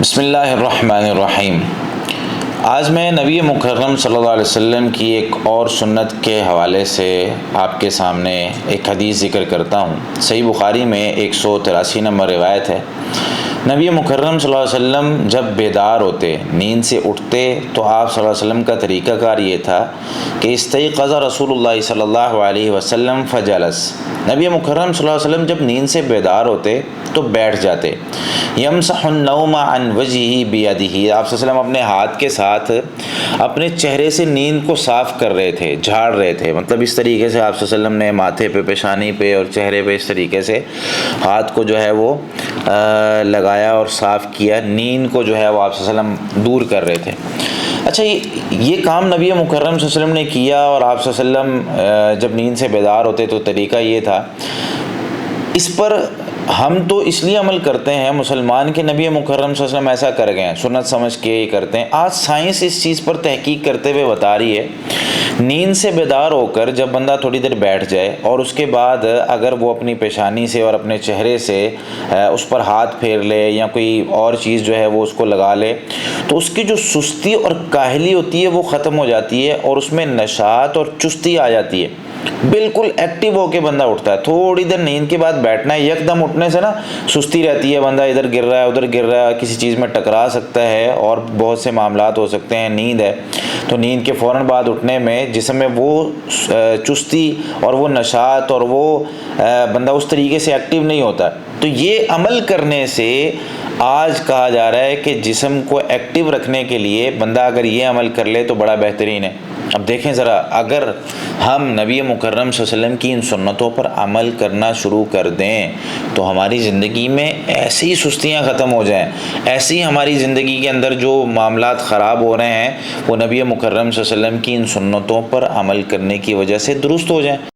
بسم اللہ الرحمن الرحیم۔ آج میں نبی مکرم صلی اللہ علیہ وسلم کی ایک اور سنت کے حوالے سے آپ کے سامنے ایک حدیث ذکر کرتا ہوں۔ صحیح بخاری میں 183 نمبر روایت ہے۔ نبی مکرم صلی اللہ علیہ وسلم جب بیدار ہوتے، نیند سے اٹھتے، تو آپ صلی اللہ علیہ وسلم کا طریقہ کار یہ تھا کہ استیقظ رسول اللہ صلی اللہ علیہ وسلم فجلس۔ نبی مکرم صلی اللہ علیہ وسلم جب نیند سے بیدار ہوتے تو بیٹھ جاتے۔ یمسح النوم عن وجہہ بیدہ، آپ صلی اللہ علیہ وسلم اپنے ہاتھ کے ساتھ اپنے چہرے سے نیند کو صاف کر رہے تھے، جھاڑ رہے تھے۔ مطلب اس طریقے سے آپ صلی اللہ علیہ وسلم نے ماتھے پہ، پیشانی پہ اور چہرے پہ اس طریقے سے ہاتھ کو جو ہے وہ لگایا اور صاف کیا، نیند کو جو ہے وہ آپ صلی اللہ علیہ وسلم دور کر رہے تھے۔ اچھا، یہ کام نبی مکرم صلی اللہ علیہ وسلم نے کیا، اور آپ صلی اللہ علیہ وسلم جب نیند سے بیدار ہوتے تو طریقہ یہ تھا۔ اس پر ہم تو اس لیے عمل کرتے ہیں مسلمان کہ نبی مکرم صلی اللہ علیہ وسلم ایسا کر گئے ہیں، سنت سمجھ کے ہی کرتے ہیں۔ آج سائنس اس چیز پر تحقیق کرتے ہوئے بتا رہی ہے، نیند سے بیدار ہو کر جب بندہ تھوڑی دیر بیٹھ جائے اور اس کے بعد اگر وہ اپنی پیشانی سے اور اپنے چہرے سے اس پر ہاتھ پھیر لے یا کوئی اور چیز جو ہے وہ اس کو لگا لے، تو اس کی جو سستی اور کاہلی ہوتی ہے وہ ختم ہو جاتی ہے، اور اس میں نشاط اور چستی آ جاتی ہے۔ بالکل ایکٹیو ہو کے بندہ اٹھتا ہے۔ تھوڑی دیر نیند کے بعد بیٹھنا ہے، یک دم اٹھنے سے نا سستی رہتی ہے، بندہ ادھر گر رہا ہے ادھر گر رہا ہے، کسی چیز میں ٹکرا سکتا ہے اور بہت سے معاملات ہو سکتے ہیں۔ نیند ہے تو نیند کے فوراً بعد اٹھنے میں جسم میں وہ چستی اور وہ نشاط اور وہ بندہ اس طریقے سے ایکٹیو نہیں ہوتا۔ تو یہ عمل کرنے سے آج کہا جا رہا ہے کہ جسم کو ایکٹیو رکھنے کے لیے بندہ اگر یہ عمل کر لے تو بڑا بہترین ہے۔ اب دیکھیں ذرا، اگر ہم نبی مکرم صلی اللہ علیہ وسلم کی ان سنتوں پر عمل کرنا شروع کر دیں تو ہماری زندگی میں ایسی سستیاں ختم ہو جائیں، ایسی ہماری زندگی کے اندر جو معاملات خراب ہو رہے ہیں وہ نبی مکرم صلی اللہ علیہ وسلم کی ان سنتوں پر عمل کرنے کی وجہ سے درست ہو جائیں۔